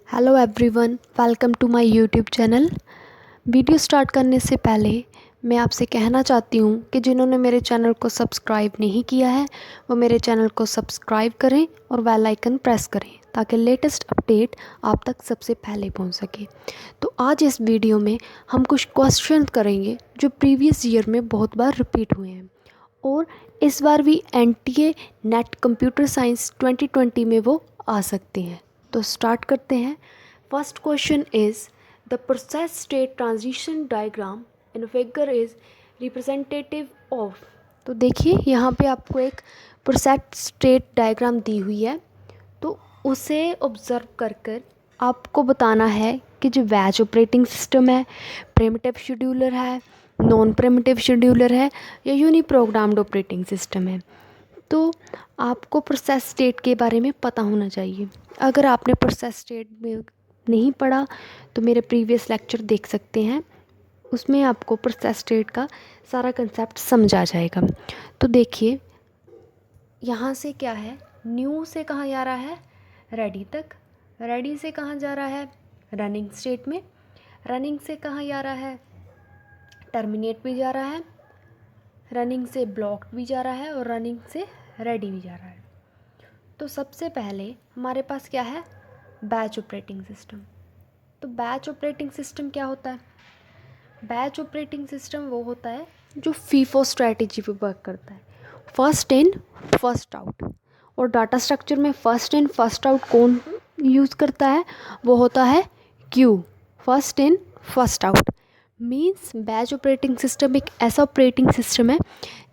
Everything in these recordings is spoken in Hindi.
Hello everyone, welcome to my YouTube channel. Video start करने से पहले मैं आपसे कहना चाहती हूँ कि जिन्होंने मेरे चैनल को सब्सक्राइब नहीं किया है वो मेरे चैनल को सब्सक्राइब करें और बेल आइकन प्रेस करें ताकि लेटेस्ट अपडेट आप तक सबसे पहले पहुँच सके। तो आज इस वीडियो में हम कुछ क्वेश्चन करेंगे जो प्रीवियस ईयर में बहुत बार रिपीट हुए हैं और इस बार भी NTA नेट कंप्यूटर साइंस 2020 में वो आ सकते हैं। तो स्टार्ट करते हैं। First question is the process state transition diagram in figure is representative of. तो देखिए यहाँ पे आपको एक प्रोसेस स्टेट डायग्राम दी हुई है, तो उसे ऑब्जर्व कर कर आपको बताना है कि जो बैच ऑपरेटिंग सिस्टम है, प्रिमिटिव शेड्यूलर है, नॉन प्रिमिटिव शेड्यूलर है या यूनी प्रोग्राम्ड ऑपरेटिंग सिस्टम है। तो आपको प्रोसेस स्टेट के बारे में पता होना चाहिए। अगर आपने प्रोसेस स्टेट में नहीं पढ़ा तो मेरे प्रीवियस लेक्चर देख सकते हैं, उसमें आपको प्रोसेस स्टेट का सारा कंसेप्ट समझ आ जाएगा। तो देखिए यहाँ से क्या है, न्यू से कहाँ जा रहा है, रेडी तक, रेडी से कहाँ जा रहा है, रनिंग स्टेट में, रनिंग से कहाँ जा रहा है, टर्मिनेट भी जा रहा है, रनिंग से ब्लॉक भी जा रहा है और रनिंग से रेडी भी जा रहा है। तो सबसे पहले हमारे पास क्या है, बैच ऑपरेटिंग सिस्टम। तो बैच ऑपरेटिंग सिस्टम क्या होता है, बैच ऑपरेटिंग सिस्टम वो होता है जो फीफो स्ट्रैटेजी पे वर्क करता है, फर्स्ट इन फर्स्ट आउट। और डाटा स्ट्रक्चर में फर्स्ट इन फर्स्ट आउट कौन यूज़ करता है, वो होता है Q, first in first out. Means batch operating system एक ऐसा ऑपरेटिंग सिस्टम है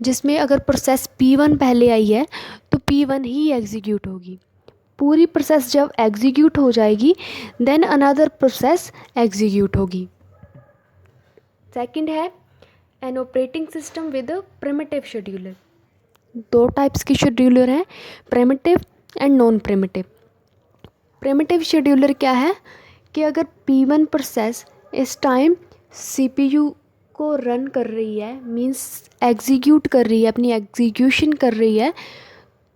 जिसमें अगर प्रोसेस P1 पहले आई है तो P1 ही एग्जीक्यूट होगी। पूरी प्रोसेस जब एग्जीक्यूट हो जाएगी देन अनदर प्रोसेस एग्जीक्यूट होगी। सेकंड है N operating system with primitive scheduler. दो टाइप्स की शेड्यूलर हैं, primitive and non primitive. Primitive scheduler क्या है कि अगर P1 प्रोसेस इस टाइम CPU को रन कर रही है, मींस एग्जीक्यूट कर रही है, अपनी एग्जीक्यूशन कर रही है,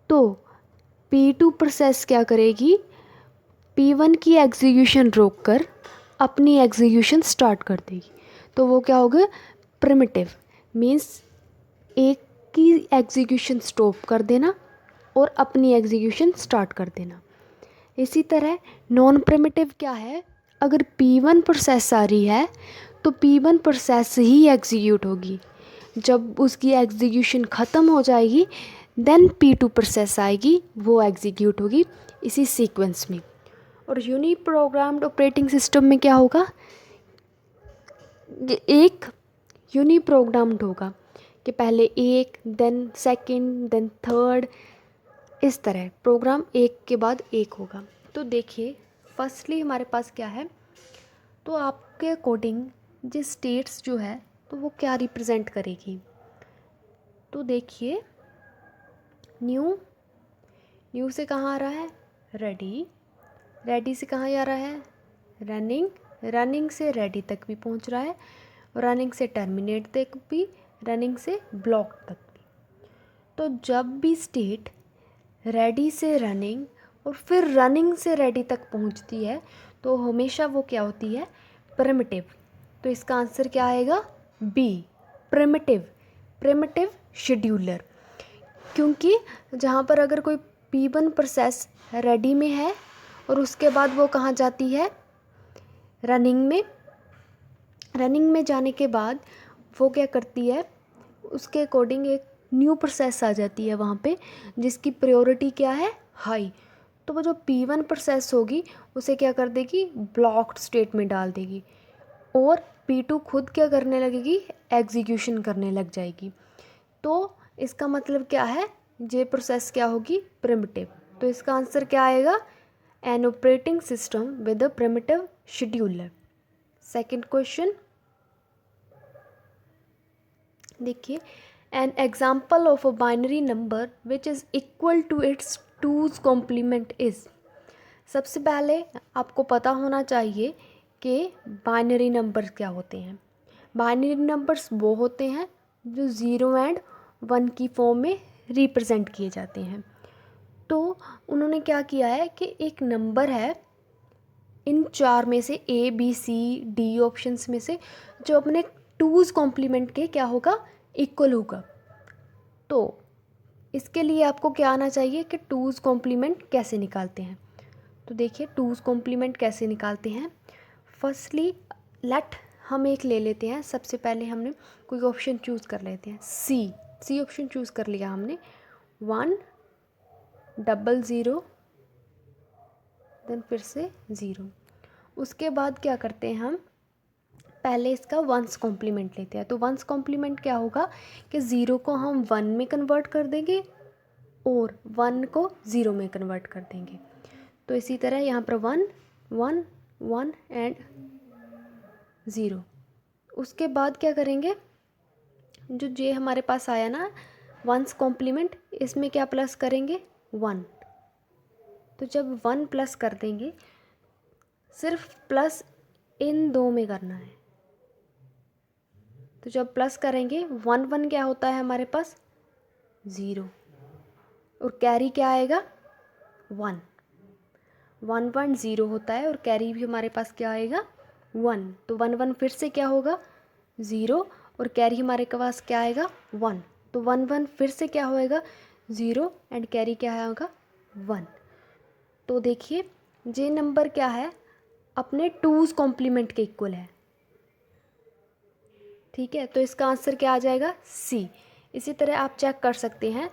तो P2 प्रोसेस क्या करेगी, P1 की एग्जीक्यूशन रोक कर अपनी एग्जीक्यूशन स्टार्ट कर देगी। तो वो क्या होगा, प्रिमिटिव, मींस एक की एग्जीक्यूशन स्टॉप कर देना और अपनी एग्जीक्यूशन स्टार्ट कर देना। इसी तरह नॉन प्रिमिटिव क्या है, अगर P1 प्रोसेस आ रही है तो P1 प्रोसेस ही एग्जीक्यूट होगी। जब उसकी एग्जीक्यूशन ख़त्म हो जाएगी देन P2 प्रोसेस आएगी, वो एग्जीक्यूट होगी इसी सीक्वेंस में। और यूनी प्रोग्राम्ड ऑपरेटिंग सिस्टम में क्या होगा, एक यूनी प्रोग्राम्ड होगा कि पहले एक, देन सेकंड, देन थर्ड, इस तरह प्रोग्राम एक के बाद एक होगा। तो देखिए फर्स्टली हमारे पास क्या है, तो आपके अकॉर्डिंग जिस स्टेट्स जो है तो वो क्या रिप्रेजेंट करेगी। तो देखिए न्यू, न्यू से कहाँ आ रहा है, रेडी, रेडी से कहाँ जा रहा है, रनिंग, रनिंग से रेडी तक भी पहुँच रहा है, रनिंग से टर्मिनेट तक भी, रनिंग से ब्लॉक तक भी। तो जब भी स्टेट रेडी से रनिंग और फिर रनिंग से रेडी तक पहुंचती है तो हमेशा वो क्या होती है, प्रिमिटिव। तो इसका आंसर क्या आएगा, बी, प्रिमिटिव, प्रिमिटिव शेड्यूलर। क्योंकि जहाँ पर अगर कोई P1 प्रोसेस रेडी में है और उसके बाद वो कहाँ जाती है, रनिंग में, रनिंग में जाने के बाद वो क्या करती है, उसके अकॉर्डिंग एक न्यू प्रोसेस आ जाती है वहाँ पे जिसकी प्रायोरिटी क्या है, हाई। तो वो जो P1 प्रोसेस होगी उसे क्या कर देगी, ब्लॉक्ड स्टेट में डाल देगी और P2 खुद क्या करने लगेगी, एग्जीक्यूशन करने लग जाएगी। तो इसका मतलब क्या है, ये प्रोसेस क्या होगी, प्रिमिटिव। तो इसका आंसर क्या आएगा, an operating system with a primitive scheduler. Second question देखिए, an example of a binary number which is equal to its two's complement is. सबसे पहले आपको पता होना चाहिए कि बाइनरी नंबर्स क्या होते हैं। बाइनरी नंबर्स वो होते हैं जो 0 एंड 1 की फॉर्म में रिप्रेजेंट किए जाते हैं। तो उन्होंने क्या किया है कि एक नंबर है इन 4 में से A B C D options में से जो अपने 2's कॉम्प्लीमेंट के क्या होगा, इक्वल होगा। तो इसके लिए आपको क्या आना चाहिए कि 2's कॉम्प्लीमेंट कैसे निकालते हैं। तो देखिए 2's कॉम्प्लीमेंट कैसे निकालते हैं। फर्स्टली लेट हम एक ले लेते हैं। सबसे पहले हमने कोई ऑप्शन चूज़ कर लेते हैं। सी ऑप्शन चूज़ कर लिया हमने। 1 00 देन फिर से 0। उसके बाद क्या करते हैं हम, पहले इसका 1's कॉम्प्लीमेंट लेते हैं। तो 1's कॉम्प्लीमेंट क्या होगा कि 0 को हम 1 में कन्वर्ट कर देंगे और 1 को 0 में कन्वर्ट कर देंगे। तो इसी तरह यहाँ पर 1 1 1 एंड 0। उसके बाद क्या करेंगे, जो जे हमारे पास आया ना 1's कॉम्प्लीमेंट, इसमें क्या प्लस करेंगे 1। तो जब 1 प्लस कर देंगे, सिर्फ प्लस इन 2 में करना है। तो जब प्लस करेंगे 1 1 क्या होता है हमारे पास 0 और कैरी क्या आएगा 1 1 1 0 होता है और कैरी भी हमारे पास क्या आएगा 1। तो 1 1 फिर से क्या होगा 0 और कैरी हमारे पास क्या आएगा 1। तो 1 1 फिर से क्या होएगा 0 एंड कैरी क्या होगा 1। तो देखिए जे नंबर क्या है अपने 2's कॉम्प्लीमेंट के इक्वल है। ठीक है, तो इसका आंसर क्या आ जाएगा सी। इसी तरह आप चेक कर सकते हैं,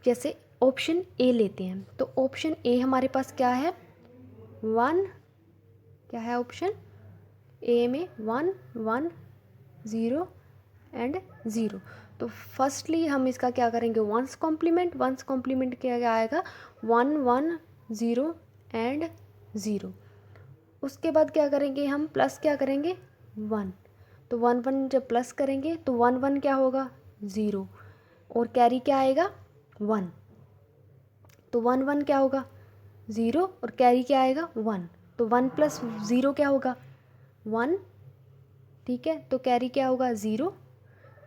जैसे ऑप्शन ए लेते हैं। तो ऑप्शन ए हमारे पास क्या है 1, क्या है ऑप्शन ए में 1 1 0 एंड 0। तो फर्स्टली हम इसका क्या करेंगे 1's कॉम्प्लीमेंट। 1's कॉम्प्लीमेंट क्या आएगा 1 1 0 एंड 0। उसके बाद क्या करेंगे हम प्लस क्या करेंगे 1। तो 1 1 जब प्लस करेंगे तो 1 1 क्या होगा 0 और कैरी क्या आएगा 1। तो 1 1 क्या होगा 0 और कैरी क्या आएगा 1। तो 1 प्लस 0 क्या होगा 1। ठीक है, तो कैरी क्या होगा 0।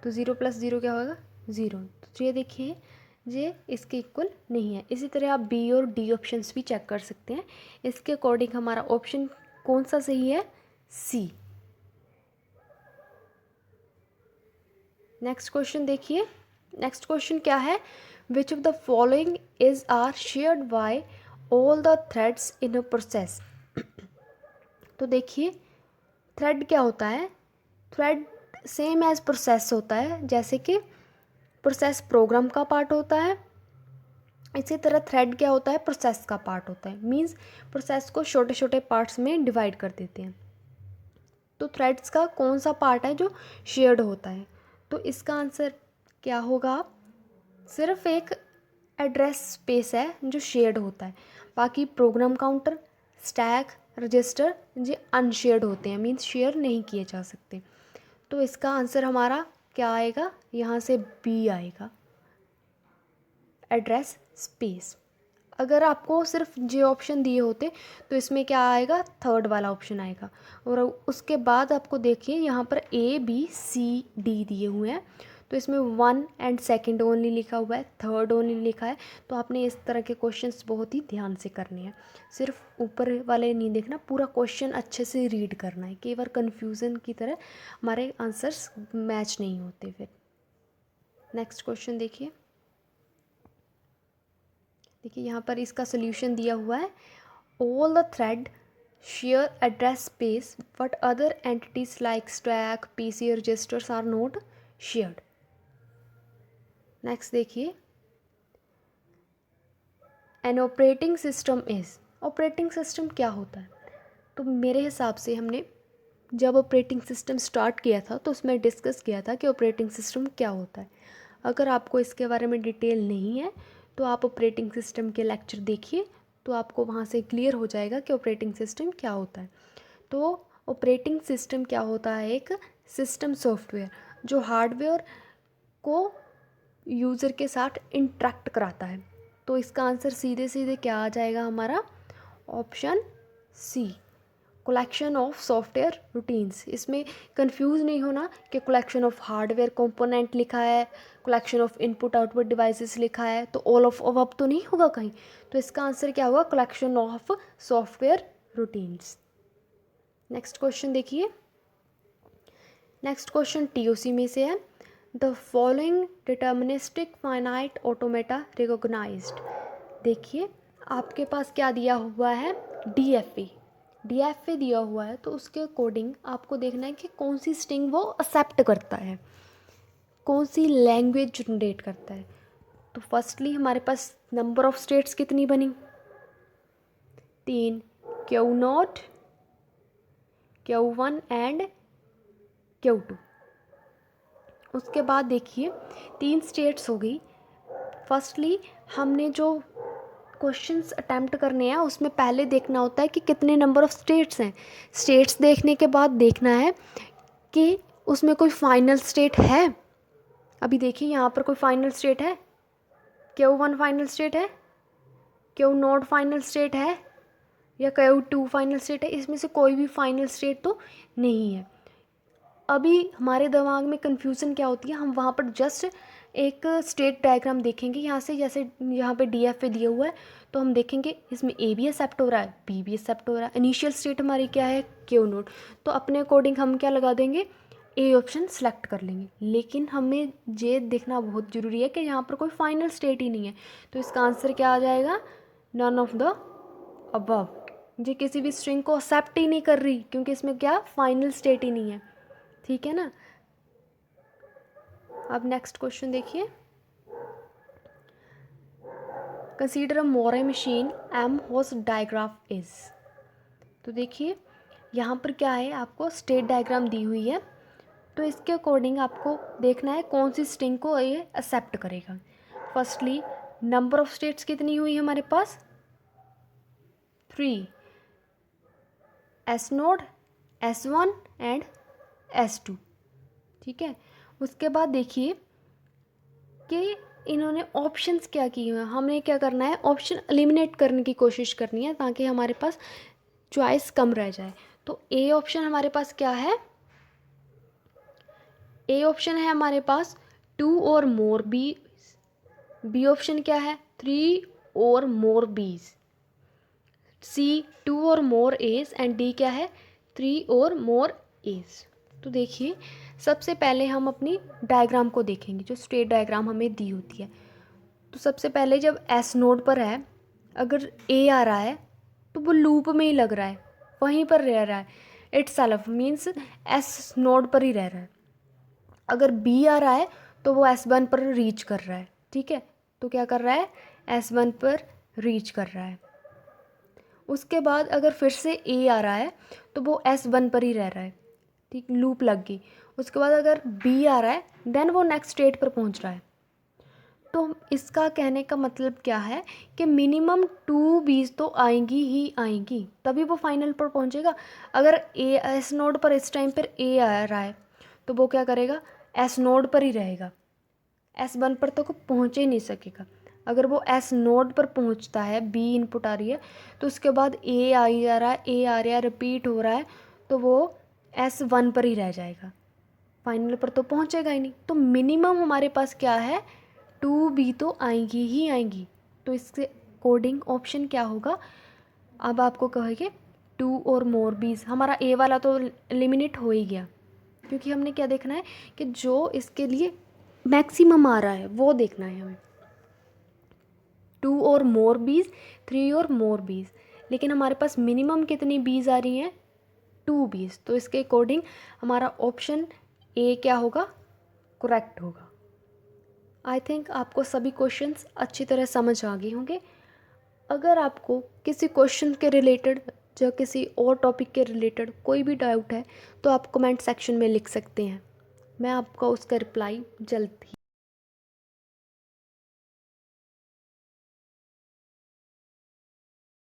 तो 0 प्लस 0 क्या होगा 0। तो ये देखिए ये इसके इक्वल नहीं है। इसी तरह आप बी और डी ऑप्शंस भी चेक कर सकते हैं। इसके अकॉर्डिंग हमारा ऑप्शन कौन सा सही है सी। नेक्स्ट क्वेश्चन देखिए। नेक्स्ट क्वेश्चन क्या है, which of the following is are shared by all the threads in a process. तो देखिए थ्रेड क्या होता है, थ्रेड सेम एज प्रोसेस होता है। जैसे कि प्रोसेस प्रोग्राम का पार्ट होता है, इसी तरह थ्रेड क्या होता है प्रोसेस का पार्ट होता है। मींस प्रोसेस को छोटे छोटे पार्ट्स में डिवाइड कर देते हैं। तो थ्रेड्स का कौन सा पार्ट है जो शेयर्ड होता है। तो इसका आंसर क्या होगा, सिर्फ एक एड्रेस स्पेस है जो शेयर्ड होता है। बाकी प्रोग्राम काउंटर स्टैक रजिस्टर ये अनशेयर्ड होते हैं, मींस शेयर नहीं किए जा सकते। तो इसका आंसर हमारा क्या आएगा, यहाँ से बी आएगा एड्रेस स्पेस। अगर आपको सिर्फ जे ऑप्शन दिए होते तो इसमें क्या आएगा थर्ड वाला ऑप्शन आएगा। और उसके बाद आपको देखिए यहाँ पर ए बी सी डी दिए हुए हैं, तो इसमें 1 एंड सेकंड ओनली लिखा हुआ है, थर्ड ओनली लिखा है। तो आपने इस तरह के क्वेश्चंस बहुत ही ध्यान से करने हैं, सिर्फ ऊपर वाले नहीं देखना, पूरा क्वेश्चन अच्छे से रीड करना है। कई बार कन्फ्यूज़न की तरह हमारे आंसर्स मैच नहीं होते फिर। नेक्स्ट क्वेश्चन देखिए। देखिए यहाँ पर इसका सोल्यूशन दिया हुआ है, all the thread share address space but other entities like stack PC registers are not shared. Next देखिए, an operating system is, operating system क्या होता है। तो मेरे हिसाब से हमने जब ऑपरेटिंग सिस्टम स्टार्ट किया था तो उसमें डिस्कस किया था कि ऑपरेटिंग सिस्टम क्या होता है। अगर आपको इसके बारे में डिटेल नहीं है तो आप ऑपरेटिंग सिस्टम के लेक्चर देखिए, तो आपको वहाँ से क्लियर हो जाएगा कि ऑपरेटिंग सिस्टम क्या होता है। तो ऑपरेटिंग सिस्टम क्या होता है, एक सिस्टम सॉफ्टवेयर जो हार्डवेयर को यूज़र के साथ इंटरेक्ट कराता है। तो इसका आंसर सीधे सीधे क्या आ जाएगा हमारा option C, collection of software routines. इसमें कंफ्यूज नहीं होना कि कलेक्शन ऑफ हार्डवेयर कंपोनेंट लिखा है, collection of input output devices लिखा है, तो ऑल ऑफ अब तो नहीं होगा कहीं। तो इसका आंसर क्या होगा, collection of software routines. Next question देखिए। नेक्स्ट क्वेश्चन टीओसी में से है। The following deterministic finite automata recognised. देखिए आपके पास क्या दिया हुआ है, डीएफए दिया हुआ है, तो उसके अकॉर्डिंग आपको देखना है कि कौन सी स्ट्रिंग वो एक्सेप्ट करता है, कौन सी लैंग्वेज जनरेट करता है। तो फर्स्टली हमारे पास नंबर ऑफ स्टेट्स कितनी बनी, 3, Q0, Q1 एंड Q2। उसके बाद देखिए 3 स्टेट्स हो गई। फर्स्टली हमने जो क्वेश्चंस अटैम्प्ट करने हैं उसमें पहले देखना होता है कि कितने नंबर ऑफ स्टेट्स हैं। स्टेट्स देखने के बाद देखना है कि उसमें कोई फाइनल स्टेट है। अभी देखिए यहाँ पर कोई फाइनल स्टेट है, Q1 फाइनल स्टेट है, Q0 फाइनल स्टेट है या Q2 फाइनल स्टेट है। इसमें से कोई भी फाइनल स्टेट तो नहीं है। अभी हमारे दिमाग में कन्फ्यूज़न क्या होती है, हम वहाँ पर जस्ट एक स्टेट डायग्राम देखेंगे यहाँ से, जैसे यहाँ पे डीएफए दिया हुआ है तो हम देखेंगे इसमें ए भी एक्सेप्ट हो रहा है, बी भी एक्सेप्ट हो रहा है, इनिशियल स्टेट हमारी क्या है, Q0। तो अपने अकॉर्डिंग हम क्या लगा देंगे, ए ऑप्शन सेलेक्ट कर लेंगे। लेकिन हमें ये देखना बहुत ज़रूरी है कि यहाँ पर कोई फाइनल स्टेट ही नहीं है। तो इसका आंसर क्या आ जाएगा, नन ऑफ द अबव। ये किसी भी स्ट्रिंग को एक्सेप्ट ही नहीं कर रही क्योंकि इसमें क्या फाइनल स्टेट ही नहीं है। ठीक है ना। अब नेक्स्ट क्वेश्चन देखिए। Consider a Moore machine M whose digraph is. तो देखिए यहाँ पर क्या है, आपको स्टेट डायग्राम दी हुई है, तो इसके अकॉर्डिंग आपको देखना है कौन सी स्ट्रिंग को ये एक्सेप्ट करेगा। फर्स्टली नंबर ऑफ स्टेट्स कितनी हुई हमारे पास, 3, S node, S1 and S2। ठीक है। उसके बाद देखिए कि इन्होंने ऑप्शंस क्या किए हुए हैं। हमें क्या करना है, ऑप्शन एलिमिनेट करने की कोशिश करनी है ताकि हमारे पास चॉइस कम रह जाए। तो ए ऑप्शन हमारे पास क्या है, ए ऑप्शन है हमारे पास 2 और मोर बी। बी ऑप्शन क्या है, 3 और मोर बीज। सी 2 और मोर एज एंड डी क्या है, 3 और मोर एज। तो देखिए सबसे पहले हम अपनी डायग्राम को देखेंगे, जो स्टेट डायग्राम हमें दी होती है। तो सबसे पहले जब एस नोड पर है, अगर ए आ रहा है तो वो लूप में ही लग रहा है, वहीं पर रह रहा है, it's self means S node पर ही रह रहा है। अगर बी आ रहा है तो वो S1 पर रीच कर रहा है। ठीक है, तो क्या कर रहा है, S1 पर रीच कर रहा है। उसके बाद अगर फिर से ए आ रहा है तो वो S1 पर ही रह रहा है। ठीक, लूप लग गई। उसके बाद अगर बी आ रहा है देन वो नेक्स्ट स्टेट पर पहुंच रहा है। तो इसका कहने का मतलब क्या है कि मिनिमम 2 बीज तो आएंगी ही आएंगी, तभी वो फाइनल पर पहुंचेगा। अगर ए एस नोड पर इस टाइम पर ए आ रहा है तो वो क्या करेगा, एस नोड पर ही रहेगा, S1 पर तो पहुँच ही नहीं सकेगा। अगर वो एस नोड पर पहुंचता है, बी इनपुट आ रही है तो उसके बाद ए आ ही जा रहा है, ए आ रहा है, रिपीट हो रहा है, तो वो S1 पर ही रह जाएगा, फाइनल पर तो पहुंचेगा ही नहीं। तो मिनिमम हमारे पास क्या है, 2 बी तो आएंगी ही आएंगी। तो इसके अकॉर्डिंग ऑप्शन क्या होगा, अब आपको कहेंगे 2 और मोर बीज। हमारा ए वाला तो एलिमिनेट हो ही गया क्योंकि हमने क्या देखना है कि जो इसके लिए मैक्सिमम आ रहा है वो देखना है हमें, 2 और मोर बीज, 3 और मोर बीज। लेकिन हमारे पास मिनिमम कितनी बीज आ रही हैं, 2 बीज। तो इसके अकॉर्डिंग हमारा ऑप्शन ए क्या होगा, करेक्ट होगा। आई थिंक आपको सभी क्वेश्चंस अच्छी तरह समझ आ गए होंगे। अगर आपको किसी क्वेश्चन के रिलेटेड या किसी और टॉपिक के रिलेटेड कोई भी डाउट है तो आप कमेंट सेक्शन में लिख सकते हैं, मैं आपका उसका रिप्लाई जल्द ही